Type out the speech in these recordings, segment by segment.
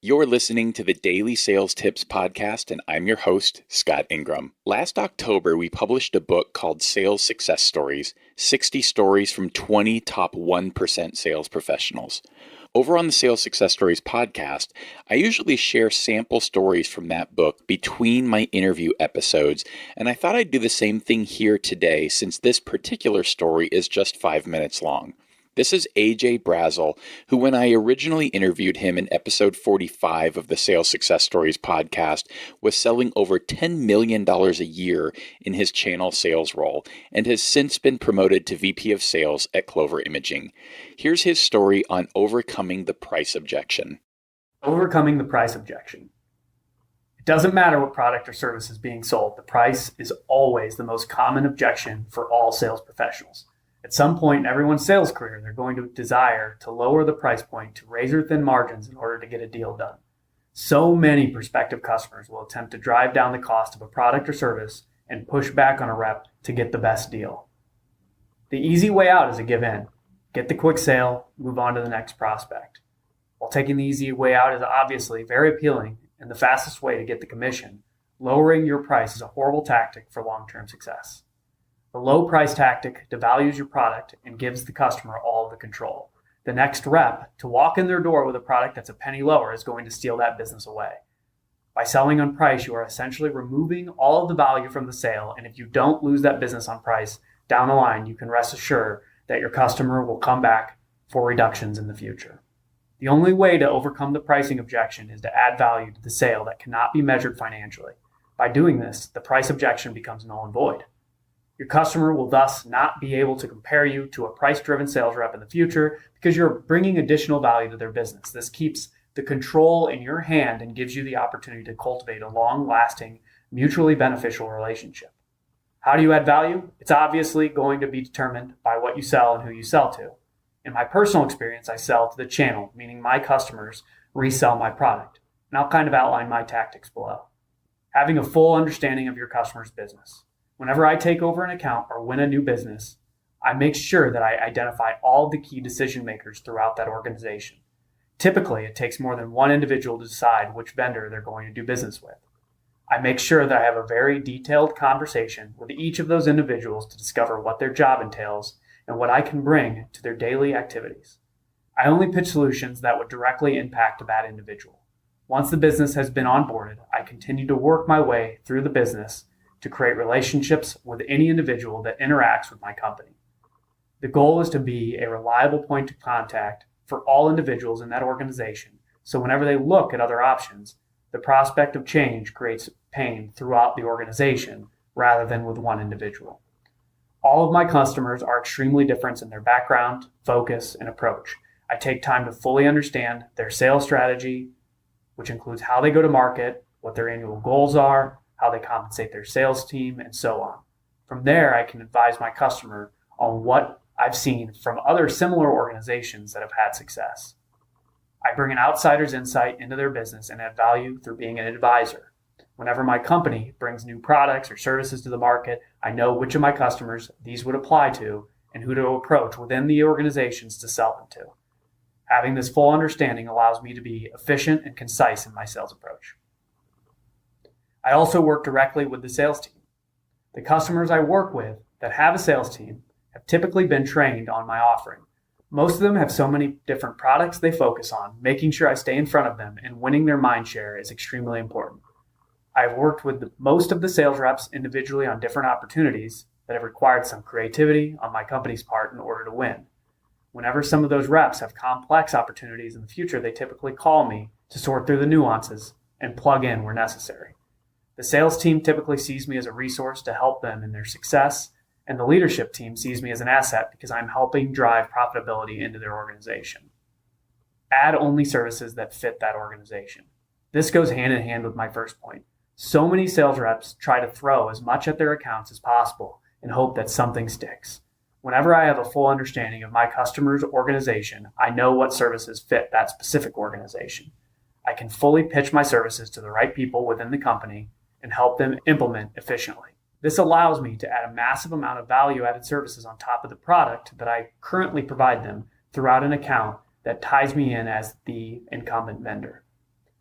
You're listening to the Daily Sales Tips Podcast, and I'm your host, Scott Ingram. Last October, we published a book called Sales Success Stories, 60 Stories from 20 Top 1% Sales Professionals. Over on the Sales Success Stories podcast, I usually share sample stories from that book between my interview episodes, and I thought I'd do the same thing here today since this particular story is just 5 minutes long. This is AJ Brasel, who when I originally interviewed him in episode 45 of the Sales Success Stories podcast, was selling over $10 million a year in his channel sales role and has since been promoted to VP of Sales at Clover Imaging. Here's his story on overcoming the price objection. Overcoming the price objection. It doesn't matter what product or service is being sold. The price is always the most common objection for all sales professionals. At some point in everyone's sales career, they're going to desire to lower the price point to razor-thin margins in order to get a deal done. So many prospective customers will attempt to drive down the cost of a product or service and push back on a rep to get the best deal. The easy way out is a give in. Get the quick sale, move on to the next prospect. While taking the easy way out is obviously very appealing and the fastest way to get the commission, lowering your price is a horrible tactic for long-term success. The low price tactic devalues your product and gives the customer all the control. The next rep to walk in their door with a product that's a penny lower is going to steal that business away. By selling on price, you are essentially removing all of the value from the sale, and if you don't lose that business on price down the line, you can rest assured that your customer will come back for reductions in the future. The only way to overcome the pricing objection is to add value to the sale that cannot be measured financially. By doing this, the price objection becomes null and void. Your customer will thus not be able to compare you to a price-driven sales rep in the future because you're bringing additional value to their business. This keeps the control in your hand and gives you the opportunity to cultivate a long-lasting, mutually beneficial relationship. How do you add value? It's obviously going to be determined by what you sell and who you sell to. In my personal experience, I sell to the channel, meaning my customers resell my product. And I'll kind of outline my tactics below. Having a full understanding of your customer's business. Whenever I take over an account or win a new business, I make sure that I identify all the key decision makers throughout that organization. Typically, it takes more than one individual to decide which vendor they're going to do business with. I make sure that I have a very detailed conversation with each of those individuals to discover what their job entails and what I can bring to their daily activities. I only pitch solutions that would directly impact that individual. Once the business has been onboarded, I continue to work my way through the business to create relationships with any individual that interacts with my company. The goal is to be a reliable point of contact for all individuals in that organization, so whenever they look at other options, the prospect of change creates pain throughout the organization rather than with one individual. All of my customers are extremely different in their background, focus, and approach. I take time to fully understand their sales strategy, which includes how they go to market, what their annual goals are, how they compensate their sales team, and so on. From there, I can advise my customer on what I've seen from other similar organizations that have had success. I bring an outsider's insight into their business and add value through being an advisor. Whenever my company brings new products or services to the market, I know which of my customers these would apply to and who to approach within the organizations to sell them to. Having this full understanding allows me to be efficient and concise in my sales approach. I also work directly with the sales team. The customers I work with that have a sales team have typically been trained on my offering. Most of them have so many different products they focus on. Making sure I stay in front of them and winning their mind share is extremely important. I've worked with most of the sales reps individually on different opportunities that have required some creativity on my company's part in order to win. Whenever some of those reps have complex opportunities in the future, they typically call me to sort through the nuances and plug in where necessary. The sales team typically sees me as a resource to help them in their success, and the leadership team sees me as an asset because I'm helping drive profitability into their organization. Add only services that fit that organization. This goes hand in hand with my first point. So many sales reps try to throw as much at their accounts as possible and hope that something sticks. Whenever I have a full understanding of my customer's organization, I know what services fit that specific organization. I can fully pitch my services to the right people within the company and help them implement efficiently. This allows me to add a massive amount of value-added services on top of the product that I currently provide them throughout an account that ties me in as the incumbent vendor.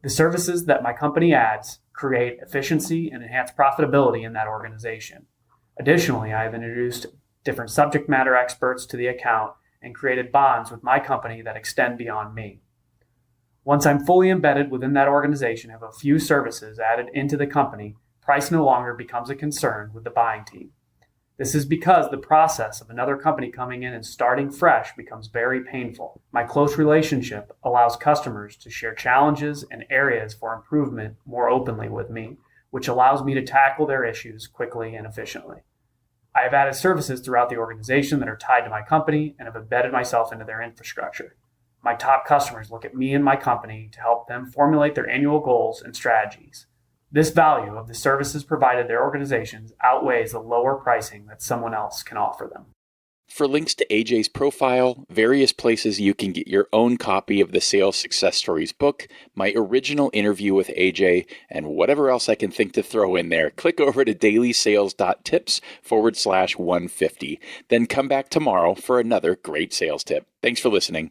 The services that my company adds create efficiency and enhance profitability in that organization. Additionally, I have introduced different subject matter experts to the account and created bonds with my company that extend beyond me. Once I'm fully embedded within that organization and have a few services added into the company, price no longer becomes a concern with the buying team. This is because the process of another company coming in and starting fresh becomes very painful. My close relationship allows customers to share challenges and areas for improvement more openly with me, which allows me to tackle their issues quickly and efficiently. I have added services throughout the organization that are tied to my company and have embedded myself into their infrastructure. My top customers look at me and my company to help them formulate their annual goals and strategies. This value of the services provided their organizations outweighs the lower pricing that someone else can offer them. For links to AJ's profile, various places you can get your own copy of the Sales Success Stories book, my original interview with AJ, and whatever else I can think to throw in there, click over to dailysales.tips/150. Then come back tomorrow for another great sales tip. Thanks for listening.